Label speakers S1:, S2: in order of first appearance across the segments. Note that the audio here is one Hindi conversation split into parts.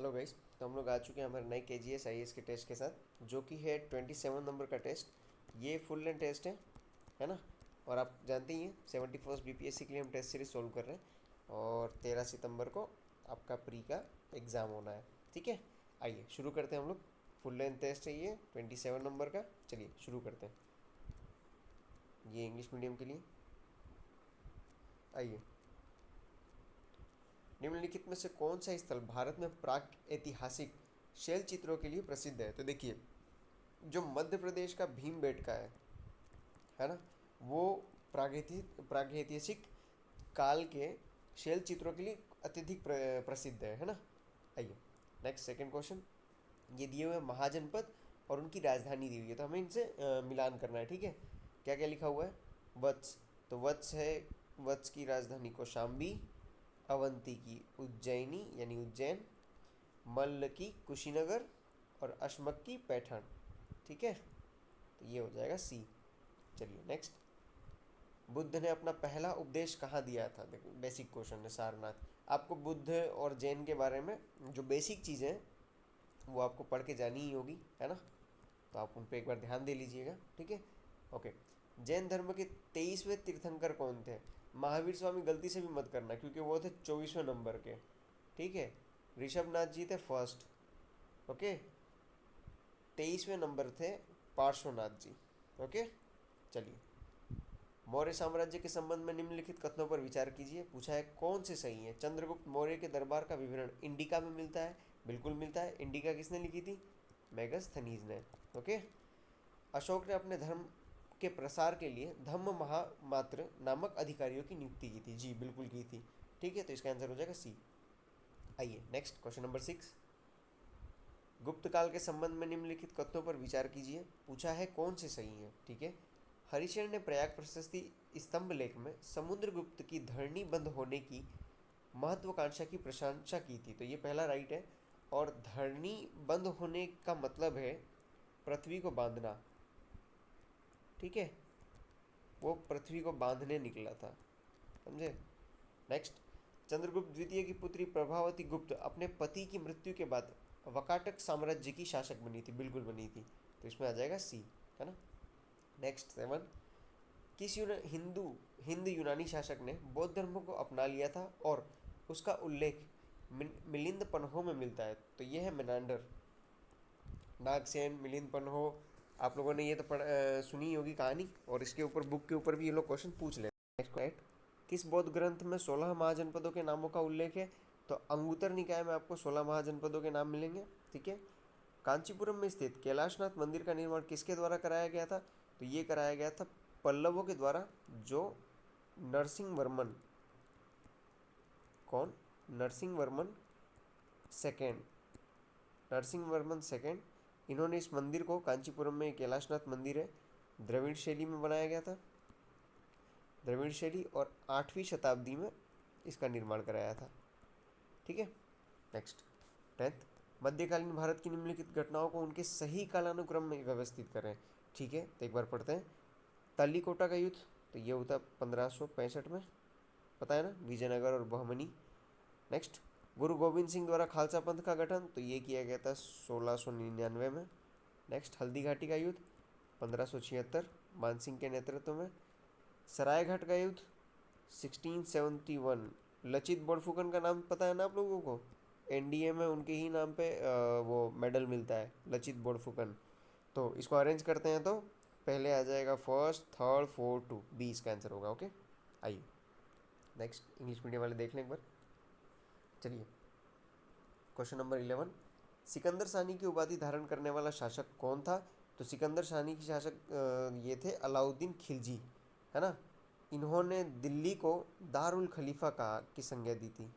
S1: Hello guys. तो हम लोग आ चुके हैं हमारे नए के जी एस आई एस के टेस्ट के साथ, जो कि है 27 नंबर का टेस्ट। ये फुल लेंथ टेस्ट है ना। और आप जानते ही हैं 71st बीपीएससी के लिए हम टेस्ट सीरीज सोल्व कर रहे हैं, और 13 सितंबर को आपका प्री का एग्ज़ाम होना है। ठीक है, आइए शुरू करते हैं हम लोग। फुल लेंथ टेस्ट है ये 27 नंबर का। चलिए शुरू करते हैं। ये इंग्लिश मीडियम के लिए। आइए, निम्नलिखित में से कौन सा स्थल भारत में प्राक ऐतिहासिक शैल चित्रों के लिए प्रसिद्ध है? तो देखिए, जो मध्य प्रदेश का भीमबेटका है ना, वो प्रागैतिहासिक काल के शैल चित्रों के लिए अत्यधिक प्रसिद्ध है ना। आइए, नेक्स्ट सेकंड क्वेश्चन। ये दिए हुए महाजनपद और उनकी राजधानी दी हुई है, तो हमें इनसे मिलान करना है। ठीक है, क्या क्या लिखा हुआ है? वत्स, तो वत्स है, वत्स की राजधानी कौशाम्बी। अवंती की उज्जैनी यानी उज्जैन। मल्ल की कुशीनगर। और अशमक की पैठण। ठीक है, तो ये हो जाएगा सी। चलिए नेक्स्ट। बुद्ध ने अपना पहला उपदेश कहाँ दिया था? देखो, बेसिक क्वेश्चन है। सारनाथ। आपको बुद्ध और जैन के बारे में जो बेसिक चीज़ें हैं वो आपको पढ़ के जानी ही होगी, है ना। तो आप उन पर एक बार ध्यान दे लीजिएगा। ठीक है, ओके। जैन धर्म के 23वें तीर्थंकर कौन थे? महावीर स्वामी गलती से भी मत करना, क्योंकि वो थे 24वें नंबर के। ठीक है, ऋषभनाथ जी थे फर्स्ट। ओके, 23वें नंबर थे पार्श्वनाथ जी। ओके, चलिए। मौर्य साम्राज्य के संबंध में निम्नलिखित कथनों पर विचार कीजिए। पूछा है कौन से सही है। चंद्रगुप्त मौर्य के दरबार का विवरण इंडिका में मिलता है। बिल्कुल मिलता है। इंडिका किसने लिखी थी? मैगस्थनीज ने। ओके। अशोक ने अपने धर्म के प्रसार के लिए धम्म महामात्र नामक अधिकारियों की नियुक्ति की थी। जी बिल्कुल की थी। ठीक है, तो इसका आंसर हो जाएगा सी। आइए नेक्स्ट, क्वेश्चन नंबर 6। गुप्त काल के संबंध में निम्नलिखित कथनों पर विचार कीजिए। पूछा है कौन से सही है। ठीक है, हरिशरण ने प्रयाग प्रशस्ति स्तंभ लेख में समुद्रगुप्त की धरणी बंद होने की महत्वाकांक्षा की प्रशंसा की थी, तो ये पहला राइट है। और धरणी बंद होने का मतलब है पृथ्वी को बांधना। ठीक है, वो पृथ्वी को बांधने निकला था, समझे। नेक्स्ट। चंद्रगुप्त द्वितीय की पुत्री प्रभावती गुप्त अपने पति की मृत्यु के बाद वकाटक साम्राज्य की शासक बनी थी। बिल्कुल बनी थी, तो इसमें आ जाएगा सी, है ना। नेक्स्ट 7। किस हिंद यूनानी शासक ने बौद्ध धर्म को अपना लिया था और उसका उल्लेख मिलिंद पन्हो में मिलता है? तो ये है मेनांडर। नागसेन, मिलिंद पन्हो, आप लोगों ने ये तो सुनी होगी कहानी, और इसके ऊपर बुक के ऊपर भी ये लोग क्वेश्चन पूछ लेते हैं। Next question. किस बौद्ध ग्रंथ में 16 महाजनपदों के नामों का उल्लेख है? तो अंगुत्तर निकाय में आपको 16 महाजनपदों के नाम मिलेंगे। ठीक है। कांचीपुरम में स्थित कैलाशनाथ मंदिर का निर्माण किसके द्वारा कराया गया था? तो ये कराया गया था पल्लवों के द्वारा, जो नरसिंह वर्मन, कौन? नरसिंह वर्मन सेकेंड। नरसिंह वर्मन सेकेंड, इन्होंने इस मंदिर को, कांचीपुरम में कैलाशनाथ मंदिर है, द्रविड़ शैली में बनाया गया था। द्रविड़ शैली, और 8वीं शताब्दी में इसका निर्माण कराया था। ठीक है। Next 10th। मध्यकालीन भारत की निम्नलिखित घटनाओं को उनके सही कालानुक्रम में व्यवस्थित करें। ठीक है, तो एक बार पढ़ते हैं। तल्लीकोटा का युद्ध, तो ये होता 1565 में, पता है ना, विजयनगर और बहमनी। नेक्स्ट। गुरु गोविंद सिंह द्वारा खालसा पंथ का गठन, तो ये किया गया था 1699 में। नेक्स्ट। हल्दी घाटी का युद्ध 1576 मानसिंह के नेतृत्व में। सरायघाट का युद्ध 1671। लचित बोड़फुकन का नाम पता है ना आप लोगों को? एनडीए में उनके ही नाम पे वो मेडल मिलता है, लचित बोड़फुकन। तो इसको अरेंज करते हैं, तो पहले आ जाएगा first, third, fourth, two, B इसका आंसर होगा। ओके, आइए नेक्स्ट। इंग्लिश मीडियम वाले देख लें एक बार। चलिए, क्वेश्चन नंबर 11। सिकंदर सानी की उपाधि धारण करने वाला शासक कौन था? तो सिकंदर सानी की शासक ये थे अलाउद्दीन खिलजी, है ना। इन्होंने दिल्ली को दारुल खलीफा कहा की संज्ञा दी थी।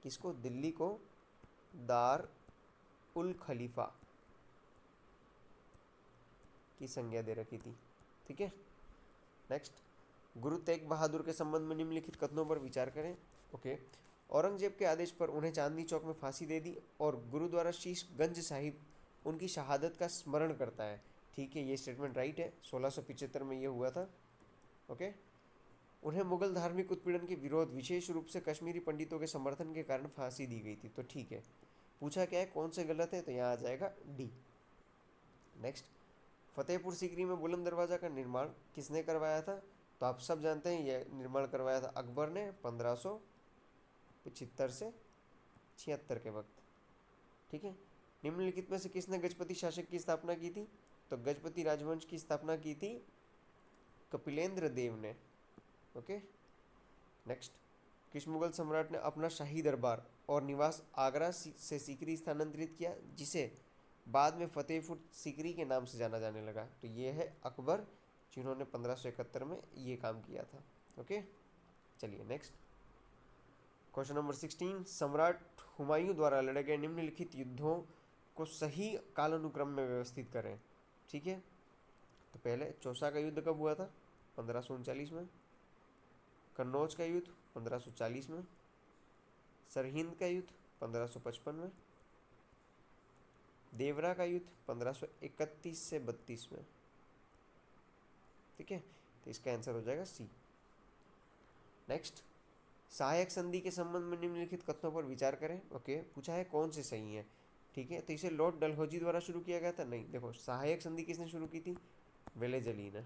S1: किसको? दिल्ली को दार उल खलीफा की संज्ञा दे रखी थी। ठीक है। नेक्स्ट। गुरु तेग बहादुर के संबंध में निम्नलिखित कथनों पर विचार करें। ओके। औरंगजेब के आदेश पर उन्हें चांदनी चौक में फांसी दे दी, और गुरुद्वारा शीश गंज साहिब उनकी शहादत का स्मरण करता है। ठीक है, ये स्टेटमेंट राइट है। 1675 में ये हुआ था। ओके। उन्हें मुगल धार्मिक उत्पीड़न के विरोध, विशेष रूप से कश्मीरी पंडितों के समर्थन के कारण फांसी दी गई थी, तो ठीक है। पूछा क्या है, कौन से गलत है, तो यहाँ आ जाएगा डी। नेक्स्ट, फतेहपुर सीकरी में बुलंद दरवाज़ा का निर्माण किसने करवाया था, तो आप सब जानते हैं यह निर्माण करवाया था अकबर ने 1575 से 76 के वक्त। ठीक है। निम्नलिखित में से किसने गजपति शासक की स्थापना की थी, तो गजपति राजवंश की स्थापना की थी कपिलेंद्र देव ने। ओके। नेक्स्ट, किस मुगल सम्राट ने अपना शाही दरबार और निवास आगरा से सीकरी स्थानांतरित किया, जिसे बाद में फतेहपुर सीकरी के नाम से जाना जाने लगा, तो ये है अकबर, जिन्होंने 1571 में ये काम किया था। ओके। चलिए नेक्स्ट, क्वेश्चन नंबर 16, सम्राट हुमायूं द्वारा लड़े गए निम्नलिखित युद्धों को सही कालानुक्रम में व्यवस्थित करें। ठीक है। तो पहले चौसा का युद्ध कब हुआ था, 1539 में। कन्नौज का युद्ध 1540 में। सरहिंद का युद्ध 1555 में। देवरा का युद्ध 1531 से 32 में। ठीक है। तो इसका आंसर हो जाएगा सी। नेक्स्ट, सहायक संधि के संबंध में निम्नलिखित कथनों पर विचार करें। ओके। पूछा है कौन से सही है। ठीक है। तो इसे लॉर्ड डलहौजी द्वारा शुरू किया गया था, नहीं। देखो, सहायक संधि किसने शुरू की थी, वेलेजली ने।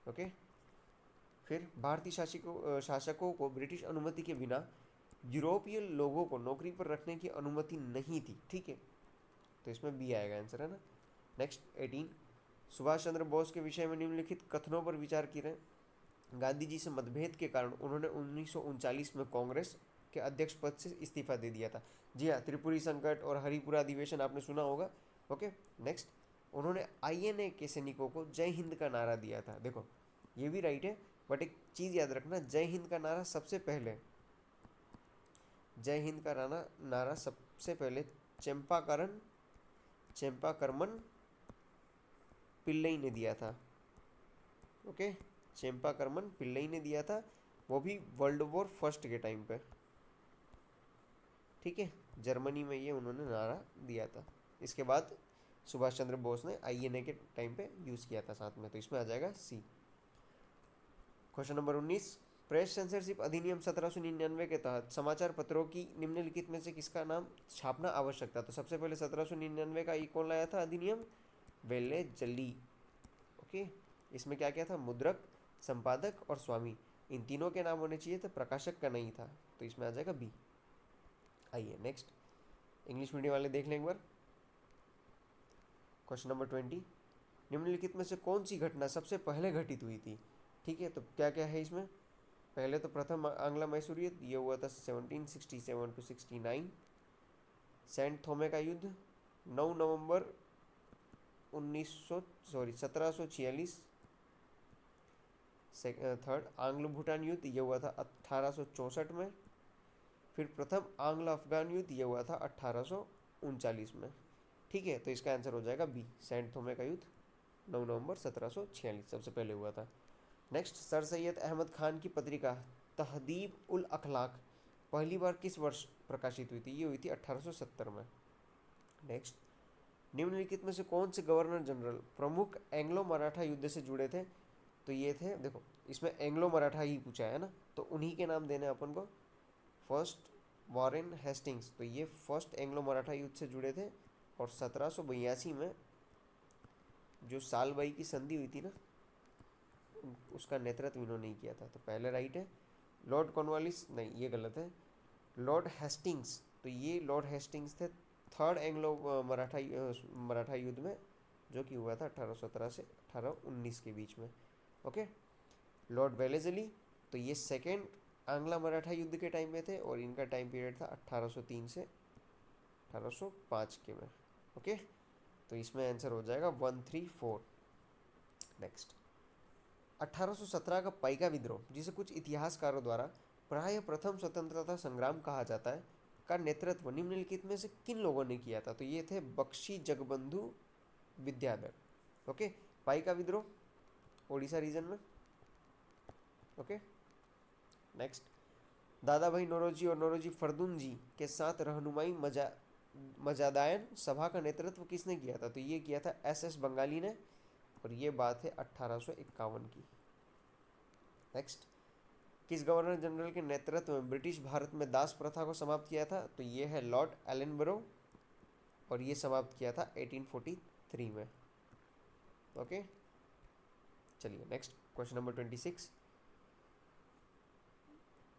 S1: ओके। फिर भारतीय शासकों को ब्रिटिश अनुमति के बिना यूरोपीय लोगों को नौकरी पर रखने की अनुमति नहीं थी। ठीक है। तो इसमें बी आएगा आंसर, है ना। नेक्स्ट 18, सुभाष चंद्र बोस के विषय में निम्नलिखित कथनों पर विचार करें। गांधी जी से मतभेद के कारण उन्होंने 1939 में कांग्रेस के अध्यक्ष पद से इस्तीफा दे दिया था। जी हाँ, त्रिपुरी संकट और हरिपुरा अधिवेशन आपने सुना होगा। ओके। नेक्स्ट, उन्होंने आईएनए के सैनिकों को जय हिंद का नारा दिया था। देखो, ये भी राइट है, बट एक चीज़ याद रखना, जय हिंद का नारा सबसे पहले, जय हिंद का नारा सबसे पहले चंपाकरमन पिल्लई ने दिया था। ओके। चंपाकरमन पिल्लई ने दिया था, वो भी वर्ल्ड वॉर फर्स्ट के टाइम पे। ठीक है। जर्मनी में ये उन्होंने नारा दिया था। इसके बाद सुभाष चंद्र बोस ने आईएनए के टाइम पे यूज़ किया था साथ में, तो इसमें आ जाएगा सी। क्वेश्चन नंबर 19, प्रेस सेंसरशिप अधिनियम 1799 के तहत समाचार पत्रों की निम्नलिखित में से किसका नाम छापना आवश्यक था, तो सबसे पहले 1799 का ये कौन लाया था अधिनियम, वेलेजली। ओके। इसमें क्या क्या था, मुद्रक, संपादक और स्वामी, इन तीनों के नाम होने चाहिए थे, प्रकाशक का नहीं था, तो इसमें आ जाएगा बी। आइए नेक्स्ट, इंग्लिश मीडियम वाले देख लें एक बार। क्वेश्चन नंबर 20, निम्नलिखित में से कौन सी घटना सबसे पहले घटित हुई थी। ठीक है। तो क्या क्या है इसमें, पहले तो प्रथम आंग्ला मैसूर युद्ध, ये हुआ था 1767 to 69। सेंट थोमे का युद्ध 9 नवंबर 1746। थर्ड, आंग्लो भूटान युद्ध, ये हुआ था 1864 में। फिर प्रथम आंग्ल अफगान युद्ध, ये हुआ था 1839 में। ठीक है। तो इसका आंसर हो जाएगा बी, सेंट थोमे का युद्ध 9 नवंबर 1746 सबसे पहले हुआ था। नेक्स्ट, सर सैयद अहमद खान की पत्रिका तहदीब उल अखलाक पहली बार किस वर्ष प्रकाशित हुई थी, ये हुई थी 1870 में। नेक्स्ट, निम्नलिखित में से कौन से गवर्नर जनरल प्रमुख एंग्लो मराठा युद्ध से जुड़े थे, तो ये थे, देखो इसमें एंग्लो मराठा ही पूछा है ना, तो उन्हीं के नाम देने अपन को। फर्स्ट वॉरेन हेस्टिंग्स, तो ये फर्स्ट एंग्लो मराठा युद्ध से जुड़े थे, और 1782 में जो सालबाई की संधि हुई थी ना, उसका नेतृत्व इन्होंने ही किया था, तो पहले राइट है। लॉर्ड कॉर्नवालिस, नहीं ये गलत है। लॉर्ड हेस्टिंग्स, तो ये लॉर्ड हेस्टिंग्स थे थर्ड एंग्लो मराठा युद्ध में, जो कि हुआ था 1817 से 1819 के बीच में। ओके। लॉर्ड वेलेजली, तो ये सेकेंड आंग्ला मराठा युद्ध के टाइम में थे, और इनका टाइम पीरियड था 1803 से 1805 के में। ओके। तो इसमें आंसर हो जाएगा 134। नेक्स्ट, 1817 का पाइका विद्रोह, जिसे कुछ इतिहासकारों द्वारा प्राय प्रथम स्वतंत्रता संग्राम कहा जाता है, का नेतृत्व निम्नलिखित में से किन लोगों ने किया था, तो ये थे बख्शी जगबंधु विद्याधर। ओके। पाइका विद्रोह ओडिशा रीजन में। ओके। नेक्स्ट, दादा भाई नौरोजी और नौरोजी फरदुन जी के साथ रहनुमाई मजादायन सभा का नेतृत्व किसने किया था, तो ये किया था एस बंगाली ने, और ये बात है 1851 की। नेक्स्ट, किस गवर्नर जनरल के नेतृत्व में ब्रिटिश भारत में दास प्रथा को समाप्त किया था? तो ये है लॉर्ड एलनबरो, और ये समाप्त किया था 1843 में। ओके, चलिए नेक्स्ट क्वेश्चन नंबर 26।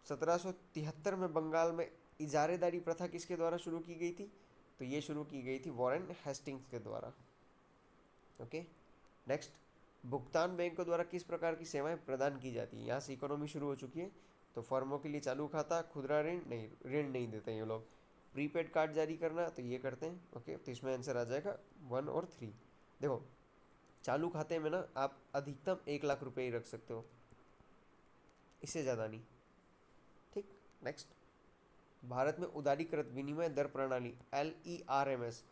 S1: 1773 में बंगाल में इजारेदारी प्रथा किसके द्वारा शुरू की गई थी? तो ये शुरू की गई थी वॉरेन हेस्टिंग्स के द्वारा। ओके, नेक्स्ट, भुगतान बैंकों द्वारा किस प्रकार की सेवाएं प्रदान की जाती है? यहाँ से इकोनॉमी शुरू हो चुकी है। तो फर्मों के लिए चालू खाता, खुदरा ऋण नहीं, ऋण नहीं देते ये लोग। प्रीपेड कार्ड जारी करना, तो ये करते हैं। ओके, तो इसमें आंसर आ जाएगा 1 और 3। देखो, चालू खाते में ना आप अधिकतम 1 लाख रुपए ही रख सकते हो, इससे ज़्यादा नहीं। ठीक, नेक्स्ट, भारत में उदारीकृत विनिमय दर प्रणाली LERMS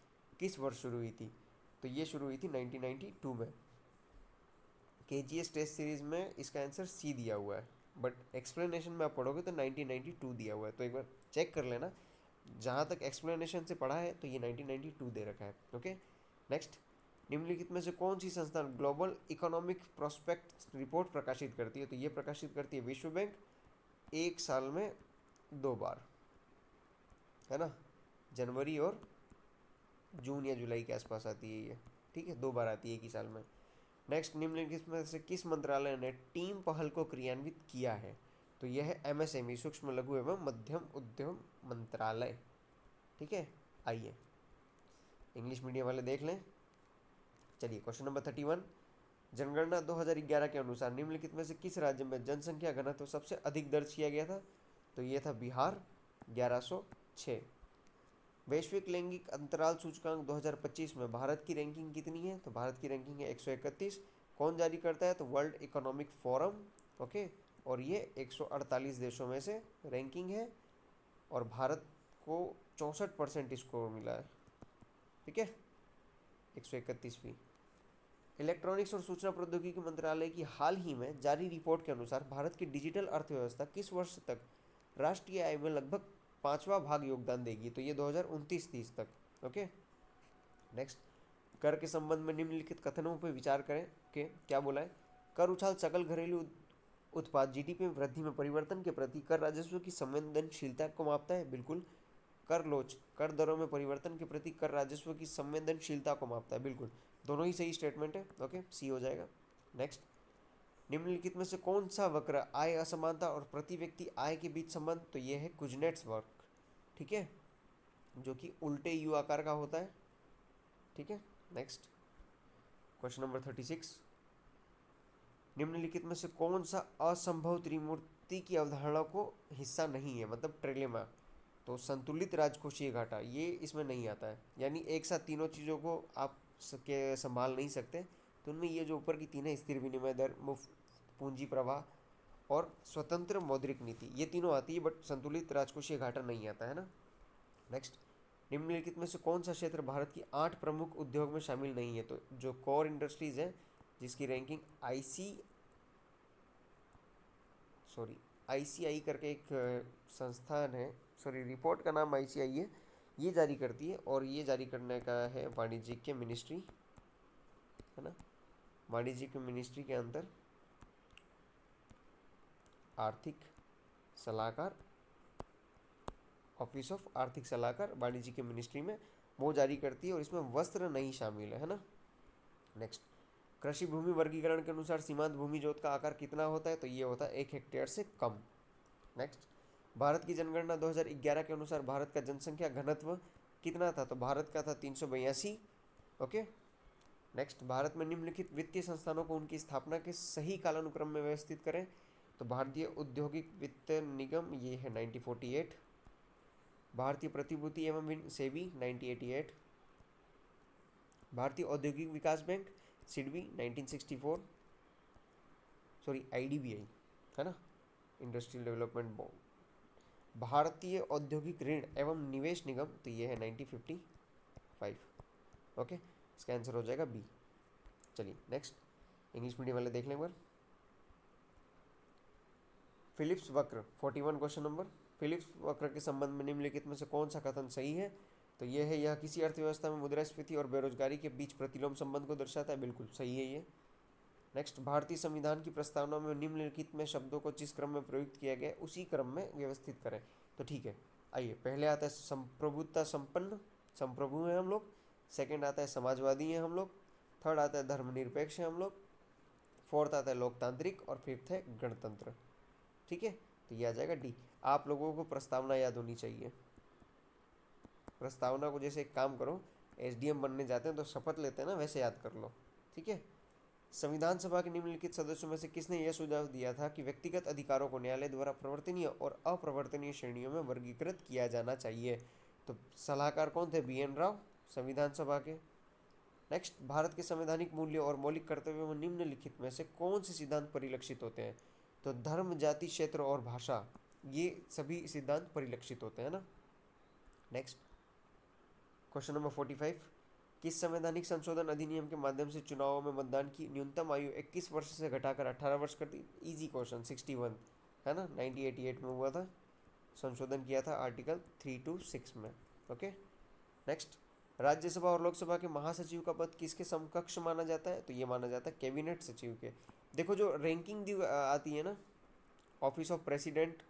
S1: किस वर्ष शुरू हुई थी? तो ये शुरू हुई थी 1992 में। KGS टेस्ट सीरीज में इसका आंसर सी दिया हुआ है, बट एक्सप्लेनेशन में आप पढ़ोगे तो 1992 दिया हुआ है, तो एक बार चेक कर लेना। जहाँ तक एक्सप्लेनेशन से पढ़ा है तो ये 1992 दे रखा है। ओके, नेक्स्ट, निम्नलिखित में से कौन सी संस्था ग्लोबल इकोनॉमिक प्रोस्पेक्ट रिपोर्ट प्रकाशित करती है? तो ये प्रकाशित करती है विश्व बैंक, 1 साल में 2 बार, है ना, जनवरी और जून या जुलाई के आसपास आती है ये। ठीक है, 2 बार आती है एक ही साल में। नेक्स्ट, निम्नलिखित में से किस मंत्रालय ने टीम पहल को क्रियान्वित किया है? तो यह है MSME, सूक्ष्म लघु एवं मध्यम उद्यम मंत्रालय। ठीक है, आइए इंग्लिश मीडियम वाले देख लें। चलिए क्वेश्चन नंबर 31। जनगणना 2011 के अनुसार निम्नलिखित में से किस राज्य में जनसंख्या घनत्व सबसे अधिक दर्ज किया गया था? तो ये था बिहार, 1106। वैश्विक लैंगिक अंतराल सूचकांक 2025 में भारत की रैंकिंग कितनी है? तो भारत की रैंकिंग है 131। कौन जारी करता है? तो वर्ल्ड इकोनॉमिक फोरम। ओके, और ये 148 देशों में से रैंकिंग है, और भारत को 64% स्कोर मिला है। ठीक है, 131वीं। इलेक्ट्रॉनिक्स और सूचना प्रौद्योगिकी मंत्रालय की हाल ही में जारी रिपोर्ट के अनुसार भारत की डिजिटल अर्थव्यवस्था किस वर्ष तक राष्ट्रीय आय में लगभग 5वां भाग योगदान देगी? तो ये 2029-30 तक। ओके, नेक्स्ट, कर के संबंध में निम्नलिखित कथनों पर विचार करें कि क्या बोला है? कर उछाल सकल घरेलू उत्पाद GDP में वृद्धि में परिवर्तन के प्रति कर राजस्व की संवेदनशीलता को मापता है। बिल्कुल। कर लोच, कर दरों में परिवर्तन के प्रति कर राजस्व की संवेदनशीलता को मापता है। बिल्कुल, दोनों ही सही स्टेटमेंट है। ओके, सी हो जाएगा। नेक्स्ट, निम्नलिखित में से कौन सा वक्र आय असमानता और प्रति व्यक्ति आय के बीच संबंध? तो ये है कुजनेट्स वक्र। ठीक है, जो कि उल्टे यू आकार का होता है। ठीक है, नेक्स्ट क्वेश्चन नंबर 36। निम्नलिखित में से कौन सा असंभव त्रिमूर्ति की अवधारणा को हिस्सा नहीं है, मतलब ट्रिलेमा? तो संतुलित राजकोषीय घाटा ये इसमें नहीं आता है, यानी एक साथ तीनों चीज़ों को आप के संभाल नहीं सकते। तो उनमें ये जो ऊपर की तीन है, स्थिर विनिमय दर, मुफ्त पूंजी प्रवाह और स्वतंत्र मौद्रिक नीति, ये तीनों आती है, बट संतुलित राजकोषीय घाटा नहीं आता है ना। नेक्स्ट, निम्नलिखित में से कौन सा क्षेत्र भारत की 8 प्रमुख उद्योग में शामिल नहीं है? तो जो कोर इंडस्ट्रीज है, जिसकी रैंकिंग ICI करके एक संस्थान है, रिपोर्ट का नाम ICI है, ये जारी करती है, और ये जारी करने का है वाणिज्यिक मिनिस्ट्री, है ना। वाणिज्यिक मिनिस्ट्री के अंदर आर्थिक सलाहकार, ऑफिस ऑफ आर्थिक सलाहकार वाणिज्यिक मिनिस्ट्री में वो जारी करती है, और इसमें वस्त्र नहीं शामिल है ना। नेक्स्ट, कृषि भूमि वर्गीकरण के अनुसार सीमांत भूमि जोत का आकार कितना होता है? तो ये होता है 1 हेक्टेयर से कम। नेक्स्ट, भारत की जनगणना 2011 के अनुसार भारत का जनसंख्या घनत्व कितना था? तो भारत का था 382। ओके, नेक्स्ट, भारत में निम्नलिखित वित्तीय संस्थानों को उनकी स्थापना के सही कालानुक्रम में व्यवस्थित करें। तो भारतीय औद्योगिक वित्त निगम, ये है 1948। भारतीय प्रतिभूति एवं सेबी 1988। भारतीय औद्योगिक विकास बैंक सिडबी 1964, IDBI, है ना, इंडस्ट्रियल डेवलपमेंट बोर्ड। भारतीय औद्योगिक ऋण एवं निवेश निगम, तो ये है 1955। ओके, इसका आंसर हो जाएगा बी। चलिए नेक्स्ट, इंग्लिश मीडियम वाले देख लें एक बार। फिलिप्स वक्र 41 क्वेश्चन नंबर। फिलिप्स वक्र के संबंध में निम्नलिखित में से कौन सा कथन सही है? तो यह है, यह किसी अर्थव्यवस्था में मुद्रास्फीति और बेरोजगारी के बीच प्रतिलोम संबंध को दर्शाता है। बिल्कुल सही है ये। नेक्स्ट, भारतीय संविधान की प्रस्तावना में निम्नलिखित में शब्दों को जिस क्रम में प्रयुक्त किया गया उसी क्रम में व्यवस्थित करें। तो ठीक है, आइए, पहले आता है संप्रभुता संपन्न, संप्रभु हैं हम लोग। सेकंड आता है समाजवादी हैं हम लोग। थर्ड आता है धर्मनिरपेक्ष हैं हम लोग। फोर्थ आता है लोकतांत्रिक और फिफ्थ है गणतंत्र। ठीक है, तो ये आ जाएगा डी। आप लोगों को प्रस्तावना याद होनी चाहिए। प्रस्तावना को जैसे एक काम करो, एसडीएम बनने जाते हैं तो शपथ लेते हैं ना, वैसे याद कर लो। ठीक है। संविधान सभा के निम्नलिखित सदस्यों में से किसने यह सुझाव दिया था कि व्यक्तिगत अधिकारों को न्यायालय द्वारा प्रवर्तनीय और अप्रवर्तनीय श्रेणियों में वर्गीकृत किया जाना चाहिए? तो सलाहकार कौन थे? बी एन राव, संविधान सभा के। नेक्स्ट, भारत के संवैधानिक मूल्यों और मौलिक कर्तव्यों में निम्नलिखित में से कौन से सिद्धांत परिलक्षित होते हैं? तो धर्म, जाति, क्षेत्र और भाषा, ये सभी सिद्धांत परिलक्षित होते हैं ना। नेक्स्ट, क्वेश्चन नंबर 45, किस संवैधानिक संशोधन अधिनियम के माध्यम से चुनावों में मतदान की न्यूनतम आयु 21 वर्ष से घटाकर 18 वर्ष कर दी? इजी क्वेश्चन, 61 है ना, 1988 में हुआ था, संशोधन किया था आर्टिकल 326 में। ओके। नेक्स्ट, राज्यसभा और लोकसभा के महासचिव का पद किसके समकक्ष माना जाता है? तो ये माना जाता है कैबिनेट सचिव के। देखो जो रैंकिंग दी आती है ना, ऑफिस ऑफ प्रेसिडेंट,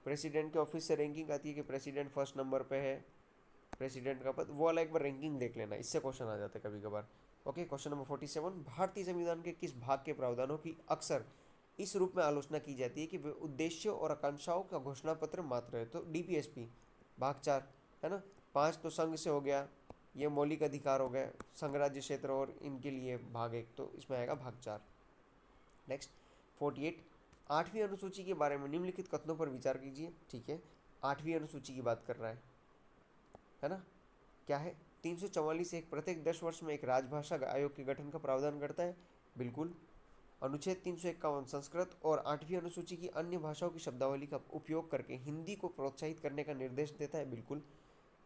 S1: प्रेसिडेंट के ऑफिस से रैंकिंग आती है कि प्रेसिडेंट फर्स्ट नंबर पे है, प्रेसिडेंट का पद, वो वाला एक बार रैंकिंग देख लेना, इससे क्वेश्चन आ जाते हैं कभी कभार। ओके, क्वेश्चन नंबर 47, भारतीय संविधान के किस भाग के प्रावधानों की अक्सर इस रूप में आलोचना की जाती है कि वे उद्देश्यों और आकांक्षाओं का घोषणा पत्र मात्र है? तो डीपीएसपी भाग 4 है ना। 5 तो संघ से हो गया, ये मौलिक अधिकार हो गए, संघ राज्य क्षेत्र और इनके लिए भाग 1, तो इसमें आएगा भाग 4। नेक्स्ट, 48, 8वीं अनुसूची के बारे में निम्नलिखित कथनों पर विचार कीजिए। ठीक है, 8वीं अनुसूची की बात कर रहा है ना। क्या है? 344 एक प्रत्येक 10 वर्ष में एक राजभाषा आयोग के गठन का प्रावधान करता है, बिल्कुल। अनुच्छेद 351 संस्कृत और 8वीं अनुसूची की अन्य भाषाओं की शब्दावली का उपयोग करके हिंदी को प्रोत्साहित करने का निर्देश देता है, बिल्कुल।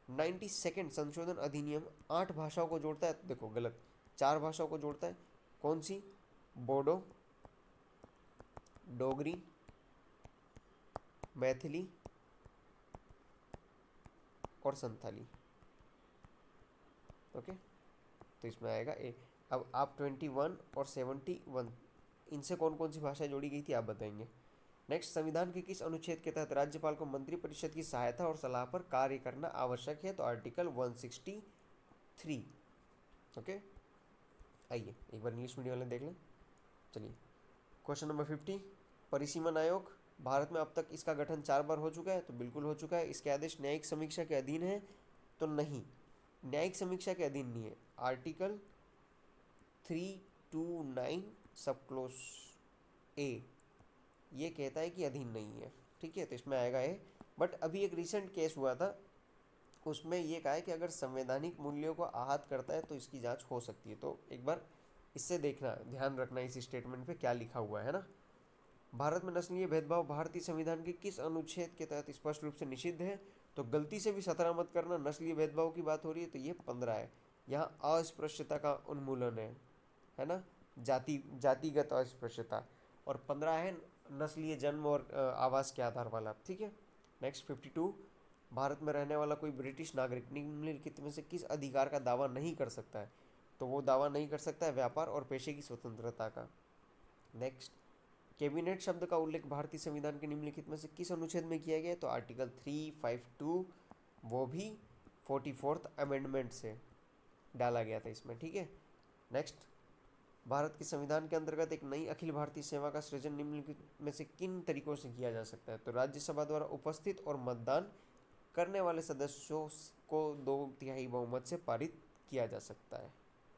S1: 92 संशोधन अधिनियम 8 भाषाओं को जोड़ता है, तो देखो गलत, 4 भाषाओं को जोड़ता है। कौन सी? बोडो, डोगरी, मैथिली और संथाली। ओके, तो इसमें आएगा ए। अब आप 21 और 71, इनसे कौन कौन सी भाषाएं जोड़ी गई थी आप बताएंगे। नेक्स्ट, संविधान के किस अनुच्छेद के तहत राज्यपाल को मंत्रिपरिषद की सहायता और सलाह पर कार्य करना आवश्यक है? तो आर्टिकल 163। ओके, आइए एक बार इंग्लिश मीडियम वाले देख लें। चलिए, क्वेश्चन नंबर 50, परिसीमन आयोग, भारत में अब तक इसका गठन 4 बार हो चुका है, तो बिल्कुल हो चुका है। इसके आदेश न्यायिक समीक्षा के अधीन है? तो नहीं, न्यायिक समीक्षा के अधीन नहीं है। आर्टिकल 329 सब क्लोज ए ये कहता है कि अधीन नहीं है। ठीक है, तो इसमें आएगा ए। बट अभी एक रिसेंट केस हुआ था, उसमें ये कहा है कि अगर संवैधानिक मूल्यों को आहत करता है तो इसकी जांच हो सकती है। तो एक बार इससे देखना, ध्यान रखना इस स्टेटमेंट पे क्या लिखा हुआ है ना। भारत में नस्लीय भेदभाव भारतीय संविधान के किस अनुच्छेद के तहत स्पष्ट रूप से निषिद्ध है? तो गलती से भी 17 मत करना, नस्लीय भेदभाव की बात हो रही है, तो ये 15 है। यहाँ अस्पृश्यता का उन्मूलन है ना, जातिगत अस्पृश्यता। और 15 है नस्लीय जन्म और आवास के आधार वाला। ठीक है। नेक्स्ट 52, भारत में रहने वाला कोई ब्रिटिश नागरिक निम्नलिखित में से किस अधिकार का दावा नहीं कर सकता है? तो वो दावा नहीं कर सकता है व्यापार और पेशे की स्वतंत्रता का। नेक्स्ट, कैबिनेट शब्द का उल्लेख भारतीय संविधान के निम्नलिखित में से किस अनुच्छेद में किया गया है? तो आर्टिकल 352, वो भी 44th अमेंडमेंट से डाला गया था इसमें। ठीक है। नेक्स्ट, भारत के संविधान के अंतर्गत एक नई अखिल भारतीय सेवा का सृजन निम्नलिखित में से किन तरीकों से किया जा सकता है? तो राज्यसभा द्वारा उपस्थित और मतदान करने वाले सदस्यों को 2/3 बहुमत से पारित किया जा सकता है।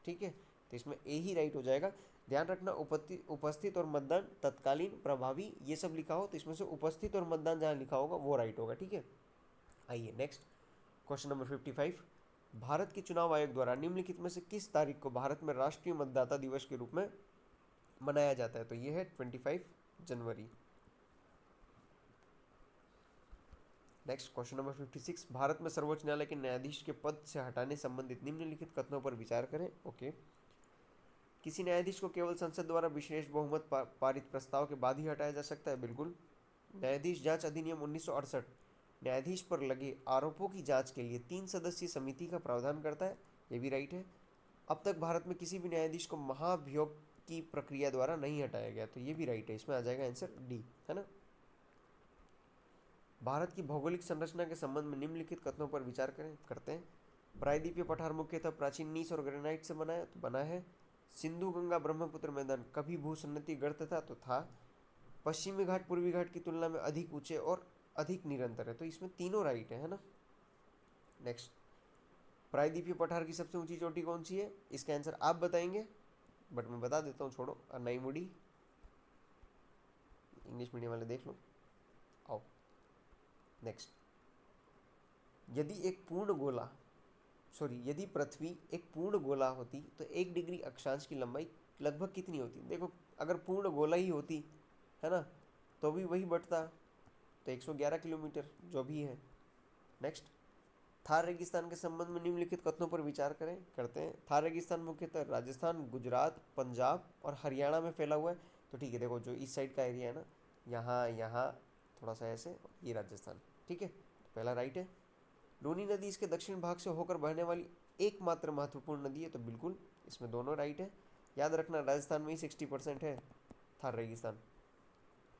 S1: ठीक है, तो इसमें ए ही राइट हो जाएगा। ध्यान रखना, उपस्थित और मतदान तत्कालीन, प्रभावी, ये सब लिखा हो तो इसमें से उपस्थित और मतदान जहाँ लिखा होगा वो राइट होगा। ठीक है। आइए नेक्स्ट, क्वेश्चन नंबर 55, भारत के चुनाव आयोग द्वारा निम्नलिखित में से किस तारीख को भारत में राष्ट्रीय मतदाता दिवस के रूप में मनाया जाता है? तो ये है 25 जनवरी। नेक्स्ट, क्वेश्चन नंबर 56, भारत में सर्वोच्च न्यायालय के न्यायाधीश के पद से हटाने संबंधित निम्नलिखित कथनों पर विचार करें। ओके, किसी न्यायाधीश को केवल संसद द्वारा विशेष बहुमत पारित प्रस्ताव के बाद ही हटाया जा सकता है? बिल्कुल। न्यायाधीश जांच अधिनियम 1968 न्यायाधीश पर लगे आरोपों की जांच के लिए 3 सदस्यीय समिति का प्रावधान करता है, ये भी राइट है। अब तक भारत में किसी भी न्यायाधीश को की प्रक्रिया द्वारा नहीं हटाया गया, तो ये भी राइट है, इसमें आ जाएगा आंसर डी, है ना। भारत की भौगोलिक संरचना के संबंध में निम्नलिखित कथनों पर विचार करते हैं। प्रायद्वीपीय पठार मुख्यतः प्राचीन नीस और ग्रेनाइट से बना है। सिंधु गंगा ब्रह्मपुत्र मैदान कभी भूसन्नति गर्त था, तो था। पश्चिमी घाट पूर्वी घाट की तुलना में अधिक ऊंचे और अधिक निरंतर है, तो इसमें तीनों राइट है ना। नेक्स्ट, प्रायद्वीपीय पठार की सबसे ऊंची चोटी कौन सी है, इसका आंसर आप बताएंगे, बट मैं बता देता हूँ, छोड़ो अनाईमुड़ी। इंग्लिश मीडियम वाले देख लो। आओ नेक्स्ट, यदि पृथ्वी एक पूर्ण गोला होती तो 1 डिग्री अक्षांश की लंबाई लगभग कितनी होती। देखो, अगर पूर्ण गोला ही होती, है ना, तो भी वही बढ़ता, तो 111 किलोमीटर जो भी है। नेक्स्ट, थार रेगिस्तान के संबंध में निम्नलिखित कथनों पर विचार करते हैं। थार रेगिस्तान मुख्यतः राजस्थान, गुजरात, पंजाब और हरियाणा में फैला हुआ है, तो ठीक है, देखो जो इस साइड का एरिया है ना, यहाँ यहाँ थोड़ा सा ऐसे, ये राजस्थान, ठीक है, तो पहला राइट है। लूनी नदी इसके दक्षिण भाग से होकर बहने वाली एकमात्र महत्वपूर्ण नदी है, तो बिल्कुल इसमें दोनों राइट है। याद रखना, राजस्थान में ही 60% है थार रेगिस्तान।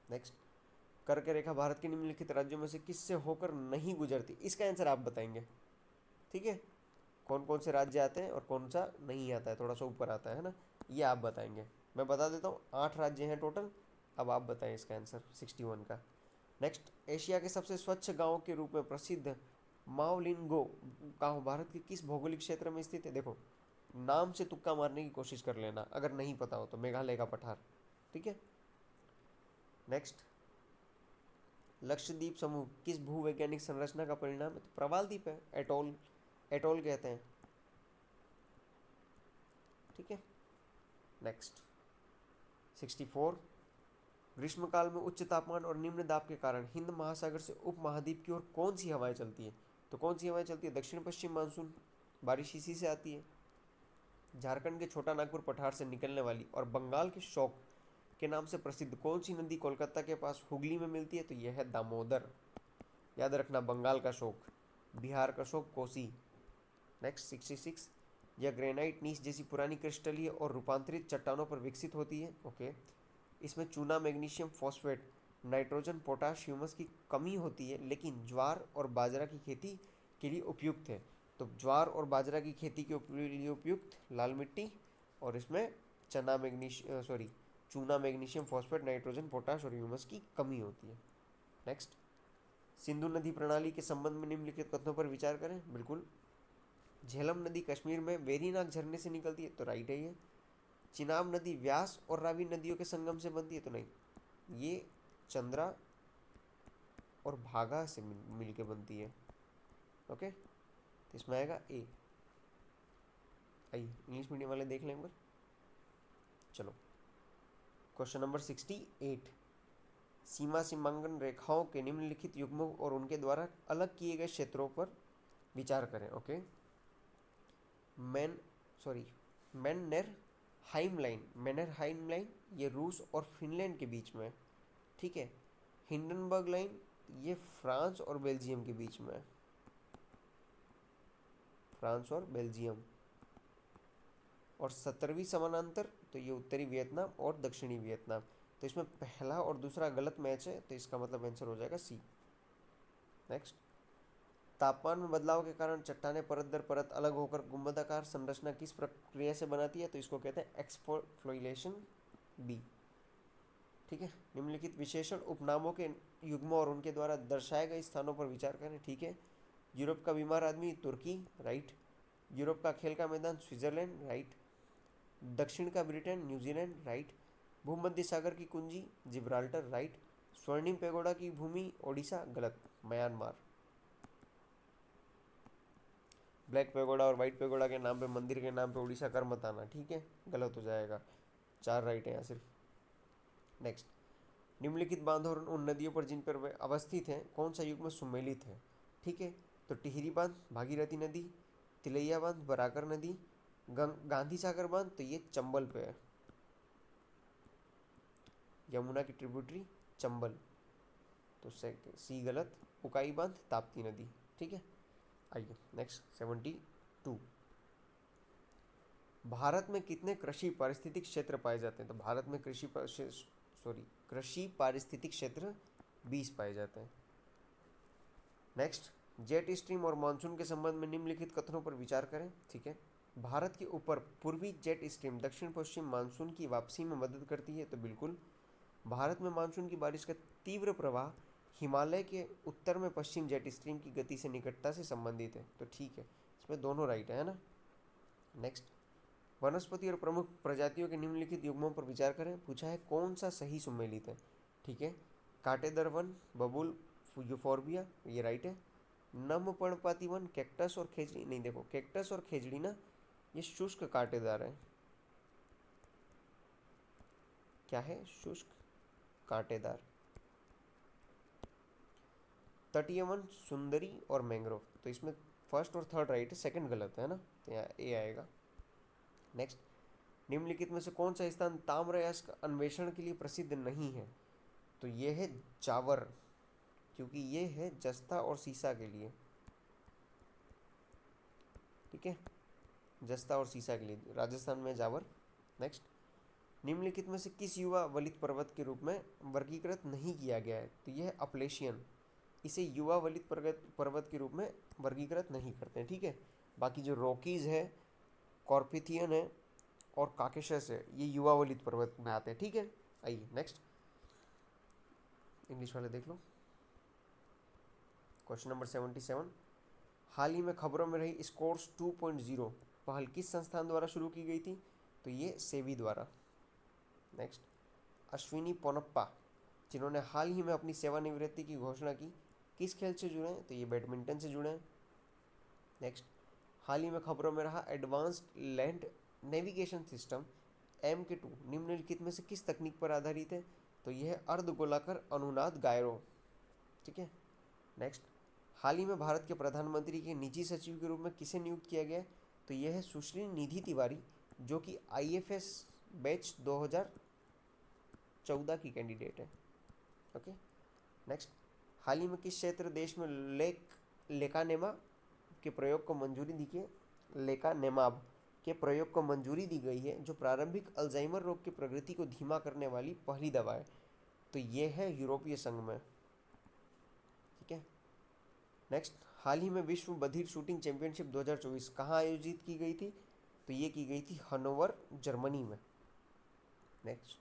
S1: नेक्स्ट, कर्क रेखा भारत के निम्नलिखित राज्यों में से किससे होकर नहीं गुजरती, इसका आंसर आप बताएंगे, ठीक है। कौन कौन से राज्य आते हैं और कौन सा नहीं आता है, थोड़ा सा ऊपर आता है ना, ये आप बताएंगे। मैं बता देता हूँ, 8 राज्य हैं टोटल, अब आप बताएं इसका आंसर 61 का। नेक्स्ट, एशिया के सबसे स्वच्छ गांव के रूप में प्रसिद्ध माओलिंगो गांव भारत के किस भौगोलिक क्षेत्र में स्थित है। देखो, नाम से तुक्का मारने की कोशिश कर लेना, अगर नहीं पता हो तो। मेघालय का पठार, ठीक है। नेक्स्ट, लक्षद्वीप समूह किस भूवैज्ञानिक संरचना का परिणाम है, तो प्रवाल द्वीप है, एटोल, एटोल कहते हैं, ठीक है। नेक्स्ट, 64, ग्रीष्मकाल में उच्च तापमान और निम्न दाब के कारण हिंद महासागर से उपमहाद्वीप की ओर कौन सी हवाएं चलती है, तो कौन सी हवाएं चलती है, दक्षिण पश्चिम मानसून, बारिश इसी से आती है। झारखंड के छोटा नागपुर पठार से निकलने वाली और बंगाल के शौक के नाम से प्रसिद्ध कौन सी नदी कोलकाता के पास हुगली में मिलती है, तो यह है दामोदर। याद रखना, बंगाल का शोक, बिहार का शोक कोसी। नेक्स्ट, 66, यह ग्रेनाइट नीस जैसी पुरानी क्रिस्टलीय और रूपांतरित चट्टानों पर विकसित होती है, ओके। इसमें चूना, magnesium phosphate, nitrogen, potash, humus की कमी होती है, लेकिन ज्वार और बाजरा की खेती के लिए उपयुक्त है। तो ज्वार और बाजरा की खेती के लिए उपयुक्त लाल मिट्टी, और इसमें चूना, मैग्नीशियम फॉस्फेट, नाइट्रोजन, पोटाश और ह्यूमस की कमी होती है। नेक्स्ट, सिंधु नदी प्रणाली के संबंध में निम्नलिखित कथनों पर विचार करें। बिल्कुल, झेलम नदी कश्मीर में वेरीनाग झरने से निकलती है, तो राइट है ये। चिनाब नदी व्यास और रावी नदियों के संगम से बनती है, तो नहीं, ये चंद्रा और भागा से मिल के बनती है, ओके, तो इसमें आएगा ए। आइए इंग्लिश मीडियम वाले देख लें एक बार। चलो, क्वेश्चन नंबर 68, सीमा सीमांकन रेखाओं के निम्नलिखित युग्मों और उनके द्वारा अलग किए गए क्षेत्रों पर विचार करें, ओके। मैनर हाइम लाइन ये रूस और फिनलैंड के बीच में है, ठीक है। हिंडनबर्ग लाइन ये फ्रांस और बेल्जियम के बीच में है, फ्रांस और बेल्जियम। और 17वीं समानांतर, तो ये उत्तरी वियतनाम और दक्षिणी वियतनाम। तो इसमें पहला और दूसरा गलत मैच है, तो इसका मतलब आंसर हो जाएगा सी। नेक्स्ट, तापमान में बदलाव के कारण चट्टानें परत दर परत अलग होकर गुंबदाकार संरचना किस प्रक्रिया से बनाती है, तो इसको कहते हैं एक्सफोलिएशन, बी, ठीक है। निम्नलिखित विशेषण उपनामों के युग्मों और उनके द्वारा दर्शाए गए स्थानों पर विचार करें, ठीक है। यूरोप का बीमार आदमी, तुर्की, राइट। यूरोप का खेल का मैदान, स्विट्जरलैंड, राइट। दक्षिण का ब्रिटेन, न्यूजीलैंड, राइट। भूमध्य सागर की कुंजी, जिब्राल्टर, राइट। स्वर्णिम पैगोडा की भूमि, ओडिशा, गलत, म्यांमार। ब्लैक पैगोडा और वाइट पैगोडा के नाम पे, मंदिर के नाम पे उड़ीसा कर मत आना, ठीक है, गलत हो जाएगा। 4 राइट है यहाँ सिर्फ। नेक्स्ट, निम्नलिखित बांध और उन नदियों पर जिन पर वे अवस्थित हैं कौन सा युग में सुमेलित है, ठीक है। तो टिहरी बांध, भागीरथी नदी, तिलैया बांध, बराकर नदी, गांधी सागर बांध, तो ये चंबल पे है, यमुना की ट्रिब्यूटरी चंबल, तो सी गलत। उकाई बांध, ताप्ती नदी, ठीक है। आइए नेक्स्ट, 72, भारत में कितने कृषि पारिस्थितिक क्षेत्र पाए जाते हैं? तो भारत में कृषि पारिस्थितिक क्षेत्र 20 पाए जाते हैं। नेक्स्ट, जेट स्ट्रीम और मानसून के संबंध में निम्नलिखित कथनों पर विचार करें। ठीक है, भारत के ऊपर पूर्वी जेट स्ट्रीम दक्षिण पश्चिम मानसून की वापसी में मदद करती है। तो बिल्कुल। भारत में मानसून की बारिश का तीव्र प्रवाह हिमालय के उत्तर में पश्चिम जेट स्ट्रीम की गति से निकटता से संबंधित है। तो ठीक है, इसमें दोनों राइट है ना। नेक्स्ट, वनस्पति और प्रमुख प्रजातियों के निम्नलिखित युग्मों पर विचार करें। पूछा है कौन सा सही सुमेलित है। ठीक है, कांटेदार वन, बबूल, यूफोर्बिया, ये राइट है। नम पर्णपाती वन, कैक्टस और खेजड़ी, नहीं देखो कैक्टस और खेजड़ी ना ये शुष्क कांटेदार है। क्या है? शुष्क कांटेदार। तटीय वन, सुंदरी और मैंग्रोव। तो इसमें फर्स्ट और थर्ड राइट है, सेकंड गलत है ना, तो यहाँ ए आएगा। नेक्स्ट, निम्नलिखित में से कौन सा स्थान ताम्रयास्क अन्वेषण के लिए प्रसिद्ध नहीं है? तो ये है जावर, क्योंकि ये है जस्ता और सीसा के लिए। ठीक है, जस्ता और सीसा के लिए राजस्थान में जावर। नेक्स्ट, निम्नलिखित में से किस युवा वलित पर्वत के रूप में वर्गीकृत नहीं किया गया है? तो यह है अपलेशियन, इसे युवा वलित पर्वत के रूप में वर्गीकृत नहीं करते हैं। ठीक है, बाकी जो रॉकीज है, कॉर्पिथियन है और काकेशस है, ये युवा वलित पर्वत में आते हैं। ठीक है, आइए नेक्स्ट, इंग्लिश वाले देख लो। क्वेश्चन नंबर 77, हाल ही में खबरों में रही स्कोर्स 2.0 पहल किस संस्थान द्वारा शुरू की गई थी? तो ये सेबी द्वारा। नेक्स्ट, अश्विनी पोनप्पा जिन्होंने हाल ही में अपनी सेवानिवृत्ति की घोषणा की, किस खेल से जुड़े हैं? तो ये बैडमिंटन से जुड़े हैं। नेक्स्ट, हाल ही में खबरों में रहा advanced land navigation system MK2 निम्नलिखित में से किस तकनीक पर आधारित है? तो यह है अर्धगोलाकार अनुनाद गायरो। ठीक है। नेक्स्ट, हाल ही में भारत के प्रधानमंत्री के निजी सचिव के रूप में किसे नियुक्त किया गया है? तो यह है सुश्री निधि तिवारी, जो कि IFS बैच 2014 की कैंडिडेट है। ओके। नेक्स्ट, हाल ही में किस क्षेत्र देश में लेकानेमा के प्रयोग को मंजूरी दी है? लेकानेमाब के प्रयोग को मंजूरी दी गई है, जो प्रारंभिक अल्जाइमर रोग की प्रगति को धीमा करने वाली पहली दवा है। तो ये है यूरोपीय संघ में। ठीक है। नेक्स्ट, हाल ही में विश्व बधिर शूटिंग चैंपियनशिप 2024 कहाँ आयोजित की गई थी? तो ये की गई थी हनोवर, जर्मनी में। नेक्स्ट,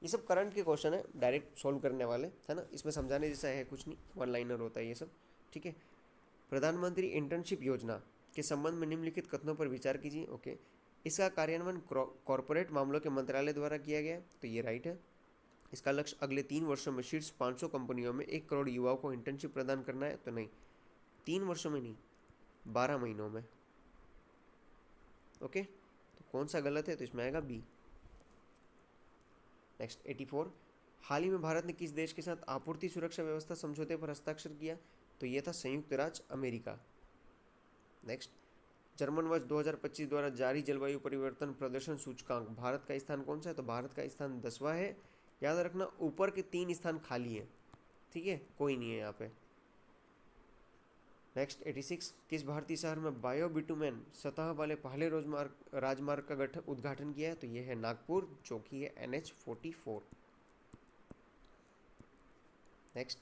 S1: ये सब करंट के क्वेश्चन है, डायरेक्ट सॉल्व करने वाले है ना, इसमें समझाने जैसा है कुछ नहीं, वन लाइनर होता है ये सब। ठीक है। प्रधानमंत्री इंटर्नशिप योजना के संबंध में निम्नलिखित कथनों पर विचार कीजिए। ओके। इसका कार्यान्वयन कॉरपोरेट मामलों के मंत्रालय द्वारा किया गया, तो ये राइट है। इसका लक्ष्य अगले 3 वर्षों में शीर्ष 500 कंपनियों में 1 करोड़ युवाओं को इंटर्नशिप प्रदान करना है, तो नहीं, 3 वर्षों में नहीं, 12 महीनों में। ओके, तो कौन सा गलत है? तो इसमें आएगा बी। नेक्स्ट, 84, हाल ही में भारत ने किस देश के साथ आपूर्ति सुरक्षा व्यवस्था समझौते पर हस्ताक्षर किया? तो यह था संयुक्त राज्य अमेरिका। नेक्स्ट, जर्मन वर्ष 2025 द्वारा जारी जलवायु परिवर्तन प्रदर्शन सूचकांक भारत का स्थान कौन सा है? तो भारत का स्थान 10वां है। याद रखना, ऊपर के 3 स्थान खाली है। ठीक है, कोई नहीं है यहाँ पे। नेक्स्ट, 86, किस भारतीय शहर में बायो बिटुमेन सतह वाले पहले राजमार्ग का उद्घाटन किया है? तो यह है नागपुर, जो कि है NH44। नेक्स्ट,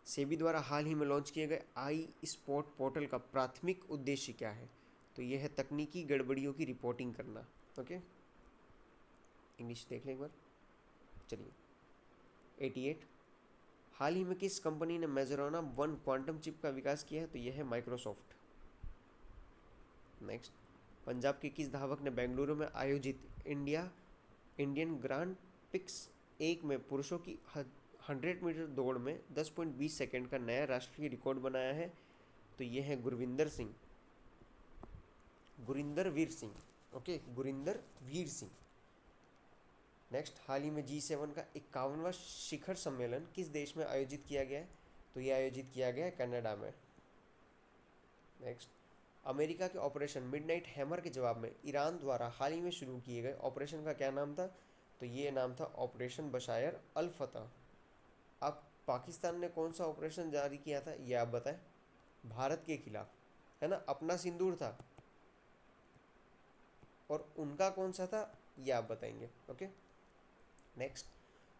S1: सेबी द्वारा हाल ही में लॉन्च किए गए iSpot पोर्टल का प्राथमिक उद्देश्य क्या है? तो यह है तकनीकी गड़बड़ियों की रिपोर्टिंग करना। ओके, इंग्लिश देख लें एक बार। चलिए, 88, हाल ही में किस कंपनी ने मेजरोना 1 क्वांटम चिप का विकास किया है? तो यह है माइक्रोसॉफ्ट। नेक्स्ट, पंजाब के किस धावक ने बेंगलुरु में आयोजित इंडियन ग्रांड पिक्स 1 में पुरुषों की 100 मीटर दौड़ में 10.20 सेकेंड का नया राष्ट्रीय रिकॉर्ड बनाया है? तो यह है गुरविंदर वीर सिंह। ओके, गुरिंदर वीर सिंह। नेक्स्ट, हाल ही में G7 का 51वां शिखर सम्मेलन किस देश में आयोजित किया गया है? तो यह आयोजित किया गया है कनाडा में। नेक्स्ट, अमेरिका के ऑपरेशन मिडनाइट हैमर के जवाब में ईरान द्वारा हाल ही में शुरू किए गए ऑपरेशन का क्या नाम था? तो ये नाम था ऑपरेशन बशायर अल फतह। अब पाकिस्तान ने कौन सा ऑपरेशन जारी किया था, ये आप बताएं। भारत के खिलाफ, है ना, अपना सिंदूर था और उनका कौन सा था ये आप बताएंगे। ओके, नेक्स्ट,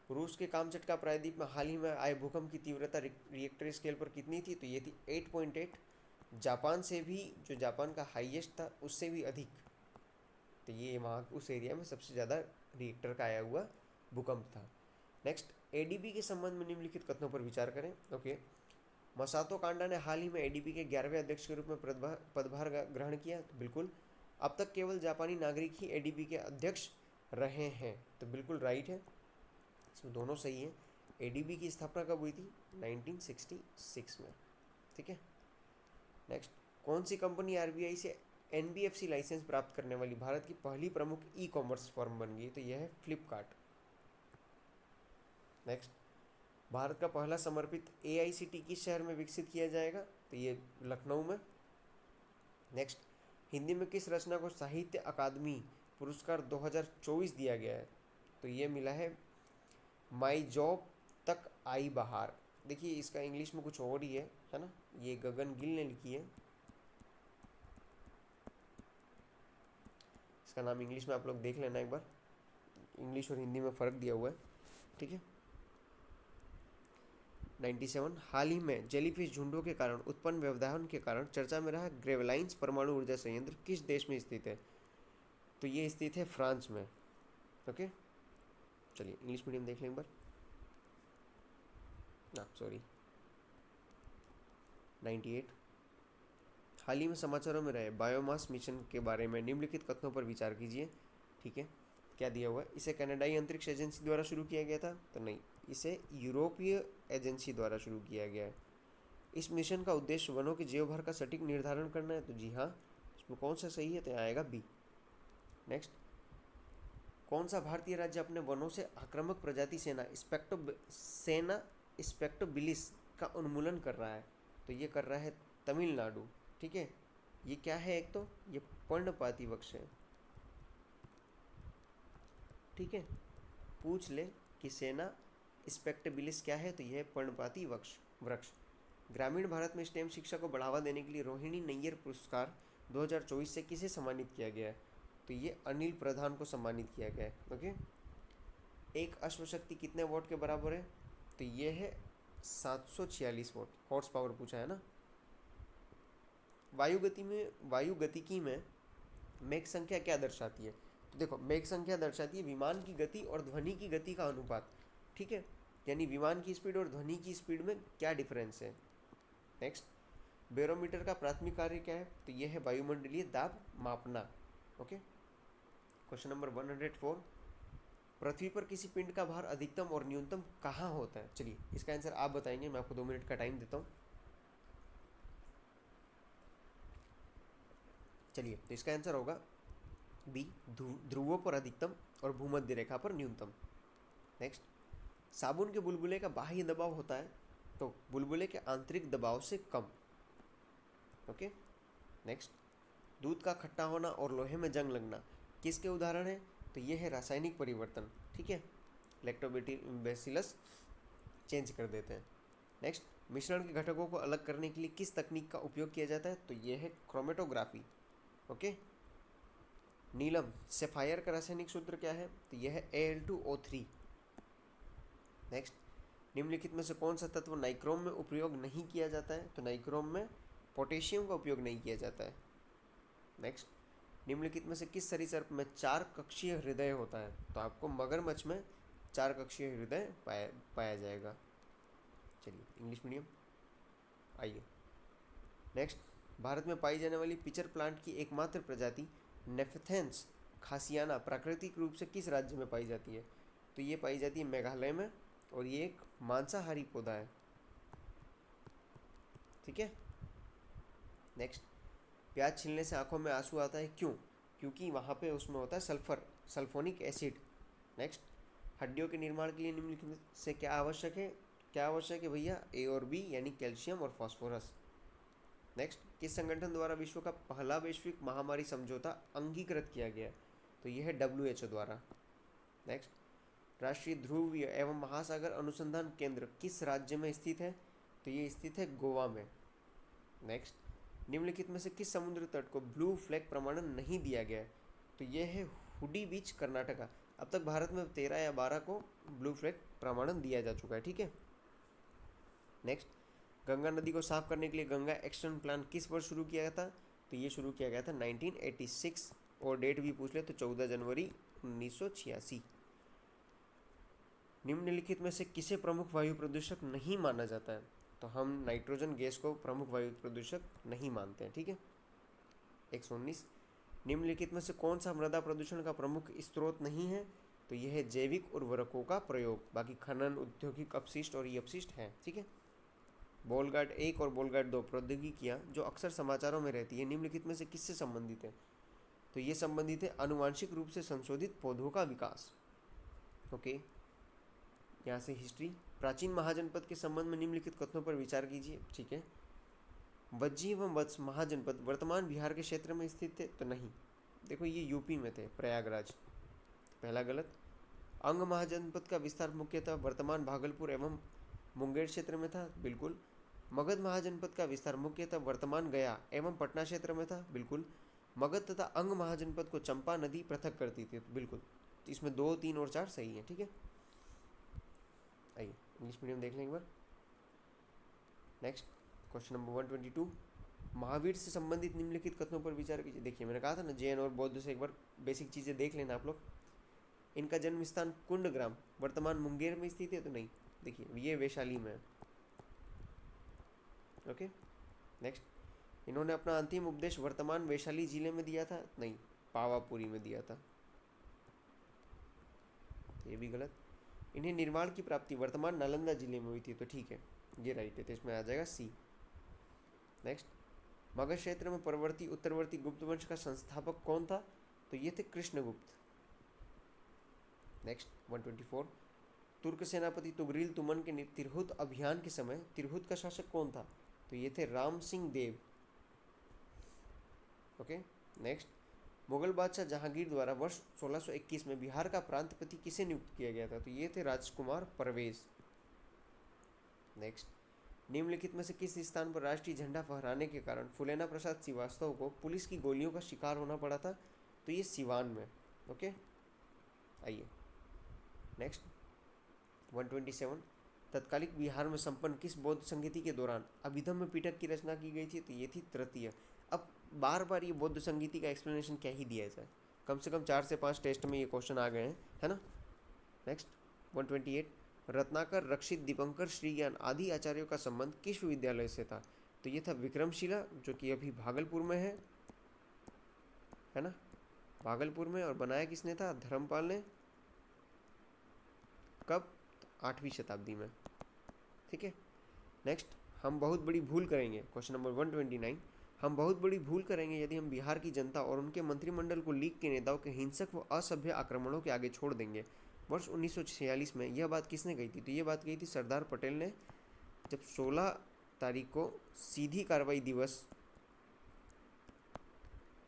S1: रूस के कामचटका प्रायद्वीप में हाल ही में आए भूकंप की तीव्रता रिएक्टर स्केल पर कितनी थी, तो ये थी 8.8। जापान से भी, जो जापान का हाईएस्ट था उससे भी अधिक, तो ये वहाँ उस एरिया में सबसे ज़्यादा रिएक्टर का आया हुआ भूकंप था। नेक्स्ट, एडीबी के संबंध में निम्नलिखित कथनों पर विचार करें। ओके, मसातो कांडा ने हाल ही में एडीबी के 11वें अध्यक्ष के रूप में पदभार ग्रहण किया, तो बिल्कुल। अब तक केवल जापानी नागरिक ही एडीबी के अध्यक्ष रहे हैं, तो बिल्कुल राइट है, इसमें दोनों सही है। एडीबी की स्थापना कब हुई थी, 1966 में। ठीक है, नेक्स्ट, कौन सी कंपनी आरबीआई से एनबीएफसी लाइसेंस प्राप्त करने वाली भारत की पहली प्रमुख ई कॉमर्स फर्म बन गई, तो यह है फ्लिपकार्ट। नेक्स्ट, भारत का पहला समर्पित एआईसीटी किस शहर में विकसित किया जाएगा, तो ये लखनऊ में। नेक्स्ट, हिंदी में किस रचना को साहित्य अकादमी पुरस्कार 2024 दिया गया है, तो ये मिला है माई जॉब तक आई बहार। देखिए इसका इंग्लिश में कुछ और ही है ना, ये गगन गिल ने लिखी है, इसका नाम इंग्लिश में आप लोग देख लेना एक बार, इंग्लिश और हिंदी में फ़र्क दिया हुआ है। ठीक है, 97, हाल ही में जेलीफिश झुंडों के कारण उत्पन्न व्यवधान के कारण चर्चा में रहा ग्रेवलाइंस परमाणु ऊर्जा संयंत्र किस देश में स्थित है, तो ये स्थित है फ्रांस में। ओके, चलिए इंग्लिश मीडियम देख लें एक बार। सॉरी, 98, हाल ही में समाचारों में रहे बायोमास मिशन के बारे में निम्नलिखित कथनों पर विचार कीजिए। ठीक है, क्या दिया हुआ है, इसे कनाडाई अंतरिक्ष एजेंसी द्वारा शुरू किया गया था, तो नहीं, इसे यूरोपीय एजेंसी द्वारा शुरू किया गया है। इस मिशन का उद्देश्य वनों के जीवभार का सटीक निर्धारण करना है, तो जी हाँ, इसमें कौन सा सही है, तो आएगा बी। नेक्स्ट, कौन सा भारतीय राज्य अपने वनों से आक्रामक प्रजाति सेना स्पेक्टोबिलिस का उन्मूलन कर रहा है, तो ये कर रहा है तमिलनाडु। ठीक है, ये क्या है, एक तो ये पर्णपाती वृक्ष है। ठीक है, पूछ ले कि सेना स्पेक्टबिलिस क्या है, तो यह है पर्णपाती वृक्ष। ग्रामीण भारत में स्टेम शिक्षा को बढ़ावा देने के लिए रोहिणी नैयर पुरस्कार 2024 से किसे सम्मानित किया गया है, तो ये अनिल प्रधान को सम्मानित किया गया है। ओके, एक अश्वशक्ति कितने वॉट के बराबर है, तो ये है 746 वॉट, हॉर्स पावर पूछा है ना। वायु गतिकी में मेघ संख्या क्या दर्शाती है, तो देखो मेघ संख्या दर्शाती है विमान की गति और ध्वनि की गति का अनुपात। ठीक है, यानी विमान की स्पीड और ध्वनि की स्पीड में क्या डिफरेंस है। नेक्स्ट, बैरोमीटर का प्राथमिक कार्य क्या है, तो यह है वायुमंडलीय दाब मापना। ओके, क्वेश्चन नंबर 104, पृथ्वी पर किसी पिंड का भार अधिकतम और न्यूनतम कहाँ होता है, चलिए इसका आंसर आप बताएंगे, मैं आपको 2 मिनट का टाइम देता हूँ। चलिए, तो इसका आंसर होगा बी, ध्रुवों पर अधिकतम और भूमध्य रेखा पर न्यूनतम। नेक्स्ट, साबुन के बुलबुले का बाह्य दबाव होता है, तो बुलबुले के आंतरिक दबाव से कम। ओके, नेक्स्ट, दूध का खट्टा होना और लोहे में जंग लगना किसके उदाहरण है, तो ये है रासायनिक परिवर्तन। ठीक है, लैक्टोबैसिलस चेंज कर देते हैं। नेक्स्ट, मिश्रण के घटकों को अलग करने के लिए किस तकनीक का उपयोग किया जाता है, तो ये है क्रोमेटोग्राफी। ओके, नीलम सेफायर का रासायनिक सूत्र क्या है, तो यह है Al2O3। नेक्स्ट, निम्नलिखित में से कौन सा तत्व नाइक्रोम में उपयोग नहीं किया जाता है, तो नाइक्रोम में पोटेशियम का उपयोग नहीं किया जाता है। नेक्स्ट, निम्नलिखित में से किस सरीसृप में 4 कक्षीय हृदय होता है, तो आपको मगरमच्छ में 4 कक्षीय हृदय पाया जाएगा। चलिए इंग्लिश मीडियम आइए। नेक्स्ट, भारत में पाई जाने वाली पिचर प्लांट की एकमात्र प्रजाति नेफेथेंस खासियाना प्राकृतिक रूप से किस राज्य में पाई जाती है, तो ये पाई जाती है मेघालय में, और ये एक मांसाहारी पौधा है। ठीक है, नेक्स्ट, प्याज छीलने से आंखों में आंसू आता है, क्यों, क्योंकि वहाँ पे उसमें होता है सल्फोनिक एसिड। नेक्स्ट, हड्डियों के निर्माण के लिए निम्नलिखित से क्या आवश्यक है भैया, ए और बी यानी कैल्शियम और फास्फोरस। नेक्स्ट, किस संगठन द्वारा विश्व का पहला वैश्विक महामारी समझौता अंगीकृत किया गया, तो यह है WHO द्वारा। नेक्स्ट, राष्ट्रीय ध्रुवीय एवं महासागर अनुसंधान केंद्र किस राज्य में स्थित है, तो ये स्थित है गोवा में। नेक्स्ट, निम्नलिखित में से किस समुद्र तट को ब्लू फ्लैग प्रमाणन नहीं दिया गया है, तो ये है हुडी बीच कर्नाटका। अब तक भारत में 13 या 12 को ब्लू फ्लैग प्रमाणन दिया जा चुका है, ठीक है। नेक्स्ट, गंगा नदी को साफ करने के लिए गंगा एक्शन प्लान किस वर्ष शुरू किया गया था? तो ये शुरू किया गया था 1986, और डेट भी पूछ ले तो 14 जनवरी 1986। निम्नलिखित में से किसे प्रमुख वायु प्रदूषक नहीं माना जाता है? तो हम नाइट्रोजन गैस को प्रमुख वायु प्रदूषक नहीं मानते हैं, ठीक है। 119, निम्नलिखित में से कौन सा मृदा प्रदूषण का प्रमुख स्रोत नहीं है? तो यह है जैविक उर्वरकों का प्रयोग। बाकी खनन, औद्योगिक अपशिष्ट और ई अपशिष्ट हैं, ठीक है। बोलगार्ड 1 और बोलगार्ड 2 प्रौद्योगिकियां जो अक्सर समाचारों में रहती है, निम्नलिखित में से किससे संबंधित है? तो ये संबंधित है आनुवांशिक रूप से संशोधित पौधों का विकास। ओके, यहाँ से हिस्ट्री। प्राचीन महाजनपद के संबंध में निम्नलिखित कथनों पर विचार कीजिए, ठीक है। वज्जी एवं वत्स महाजनपद वर्तमान बिहार के क्षेत्र में स्थित थे? तो नहीं, देखो ये यूपी में थे, प्रयागराज, पहला गलत। अंग महाजनपद का विस्तार मुख्यतः वर्तमान भागलपुर एवं मुंगेर क्षेत्र में था? बिल्कुल। मगध महाजनपद का विस्तार मुख्यतः वर्तमान गया एवं पटना क्षेत्र में था? बिल्कुल। मगध तथा अंग महाजनपद को चंपा नदी पृथक करती थी? बिल्कुल। इसमें 2, 3 और 4 सही है, ठीक है। आइए इंग्लिश मीडियम देख लें एक बार। नेक्स्ट, क्वेश्चन नंबर 122, महावीर से संबंधित निम्नलिखित कथनों पर विचार कीजिए। देखिए मैंने कहा था ना, जैन और बौद्ध से एक बार बेसिक चीज़ें देख लेना आप लोग। इनका जन्म स्थान कुंडग्राम वर्तमान मुंगेर में स्थित है? तो नहीं, देखिए ये वैशाली में है। ओके, नेक्स्ट, इन्होंने अपना अंतिम उपदेश वर्तमान वैशाली जिले में दिया था? नहीं, पावापुरी में दिया था, ये भी गलत। इन्हें निर्माण की प्राप्ति वर्तमान नालंदा जिले में हुई थी? तो ठीक है, ये राइट है, तो इसमें आ जाएगा सी। नेक्स्ट, मगध क्षेत्र में परवर्ती उत्तरवर्ती गुप्त वंश का संस्थापक कौन था? तो ये थे कृष्णगुप्त। नेक्स्ट 124, तुर्क सेनापति तुगरिल तुमन के तिरहुत अभियान के समय तिरहुत का शासक कौन था? तो ये थे राम सिंह देव। ओके, नेक्स्ट, मुगल बादशाह जहांगीर द्वारा वर्ष 1621 में बिहार का प्रांतपति किसे नियुक्त किया गया था? तो ये थे राजकुमार परवेज। नेक्स्ट, निम्नलिखित में से किस स्थान पर राष्ट्रीय झंडा फहराने के कारण फुलेना प्रसाद श्रीवास्तव को पुलिस की गोलियों का शिकार होना पड़ा था? तो ये सिवान में। ओके, आइए नेक्स्ट 127, तत्कालिक बिहार में संपन्न किस बौद्ध संगीति के दौरान अभिधम्म पिटक की रचना की गई थी? तो ये थी तृतीय। अब बार बार ये बौद्ध संगीति का एक्सप्लेनेशन क्या ही दिया जाए, कम से कम 4 से 5 टेस्ट में ये क्वेश्चन आ गए हैं, है ना। नेक्स्ट 128, रत्नाकर, रक्षित, दीपंकर, श्रीज्ञान आदि आचार्यों का संबंध किस विद्यालय से था? तो ये था विक्रमशिला, जो कि अभी भागलपुर में है ना, भागलपुर में। और बनाया किसने था? धर्मपाल ने। कब? 8वीं शताब्दी में, ठीक है। नेक्स्ट, हम बहुत बड़ी भूल करेंगे, क्वेश्चन नंबर 129, हम बहुत बड़ी भूल करेंगे यदि हम बिहार की जनता और उनके मंत्रिमंडल को लीग के नेताओं के हिंसक व असभ्य आक्रमणों के आगे छोड़ देंगे। वर्ष 1946 में यह बात किसने कही थी? तो ये बात कही थी सरदार पटेल ने, जब 16 तारीख को सीधी कार्रवाई दिवस,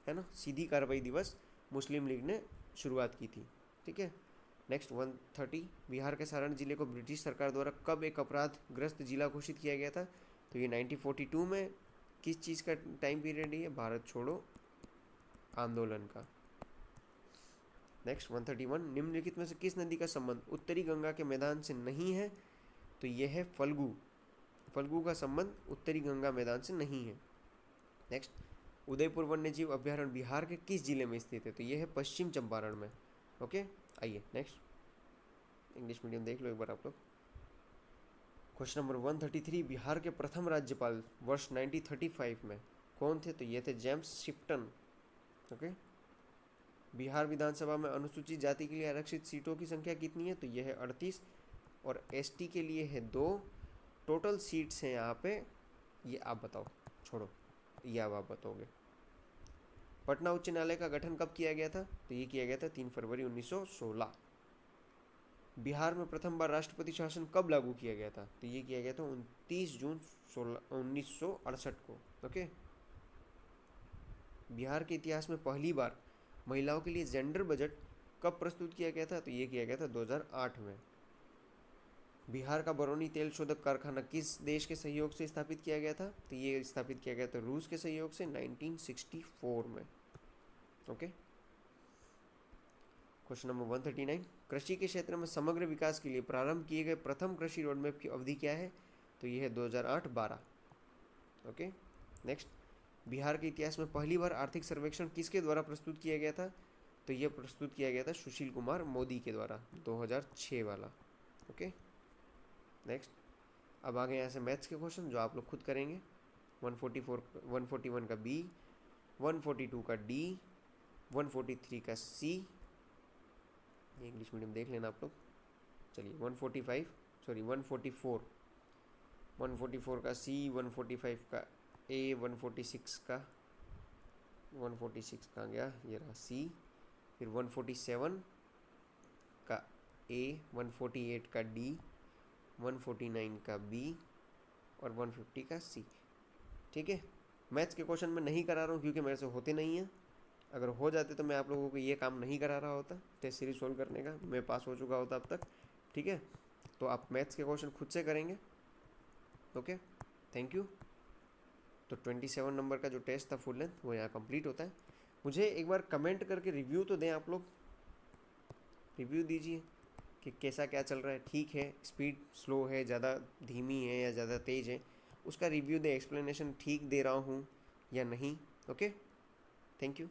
S1: है ना, सीधी कार्रवाई दिवस मुस्लिम लीग ने शुरुआत की थी, ठीक है। नेक्स्ट 130, बिहार के सारण जिले को ब्रिटिश सरकार द्वारा कब एक अपराध ग्रस्त जिला घोषित किया गया था? तो ये 1942 में। किस चीज़ का टाइम पीरियड है? भारत छोड़ो आंदोलन का। नेक्स्ट 131, निम्नलिखित में से किस नदी का संबंध उत्तरी गंगा के मैदान से नहीं है? तो यह है फल्गु। फल्गु का संबंध उत्तरी गंगा मैदान से नहीं है। नेक्स्ट, उदयपुर वन्यजीव अभ्यारण्य बिहार के किस जिले में स्थित है? तो यह है पश्चिम चंपारण में। ओके, आइए नेक्स्ट, इंग्लिश मीडियम देख लो एक बार आप लोग। क्वेश्चन नंबर 133, बिहार के प्रथम राज्यपाल वर्ष 1935 में कौन थे? तो ये थे जेम्स शिफ्टन। ओके, बिहार विधानसभा में अनुसूचित जाति के लिए आरक्षित सीटों की संख्या कितनी है? तो यह है 38, और एसटी के लिए है 2। टोटल सीट्स हैं यहाँ पे, ये आप बताओ, छोड़ो ये अब आप बताओगे। पटना उच्च न्यायालय का गठन कब किया गया था? तो ये किया गया था 3 फरवरी 1916। बिहार में प्रथम बार राष्ट्रपति शासन कब लागू किया गया था? तो ये किया गया था 29 जून 1968 को। ओके, बिहार के इतिहास में पहली बार महिलाओं के लिए जेंडर बजट कब प्रस्तुत किया गया था? तो ये किया गया था 2008 में। बिहार का बरौनी तेल शोधक कारखाना किस देश के सहयोग से स्थापित किया गया था? तो ये स्थापित किया गया था रूस के सहयोग से 1964 में। ओके, क्वेश्चन नंबर 139, कृषि के क्षेत्र में समग्र विकास के लिए प्रारंभ किए गए प्रथम कृषि रोडमैप की अवधि क्या है? तो ये है 2008-12। ओके, नेक्स्ट, बिहार के इतिहास में पहली बार आर्थिक सर्वेक्षण किसके द्वारा प्रस्तुत किया गया था? तो यह प्रस्तुत किया गया था सुशील कुमार मोदी के द्वारा, 2006 वाला। ओके, नेक्स्ट, अब आगे यहाँ से मैथ्स के क्वेश्चन जो आप लोग खुद करेंगे। 144 141 का बी, 142 का डी, 143 का सी, इंग्लिश मीडियम देख लेना आप लोग। चलिए 144 का सी, 145 का ए, 146 का 146 कहाँ गया, ये रहा सी, फिर 147 का ए, 148 का डी, 149 का बी और 150 का सी। ठीक है, मैथ्स के क्वेश्चन मैं नहीं करा रहा हूँ क्योंकि मेरे से होते नहीं हैं। अगर हो जाते तो मैं आप लोगों को ये काम नहीं करा रहा होता, टेस्ट सीरीज सोल्व करने का, मैं पास हो चुका होता अब तक। ठीक है, तो आप मैथ्स के क्वेश्चन खुद से करेंगे। Okay, thank you. तो 27 नंबर का जो टेस्ट था फुल लेंथ वो यहाँ कंप्लीट होता है। मुझे एक बार कमेंट करके रिव्यू तो दें आप लोग, रिव्यू दीजिए कि कैसा क्या चल रहा है। ठीक है, स्पीड स्लो है, ज़्यादा धीमी है या ज़्यादा तेज़ है, उसका रिव्यू दे, एक्सप्लेनेशन ठीक दे रहा हूँ या नहीं। Okay, thank you.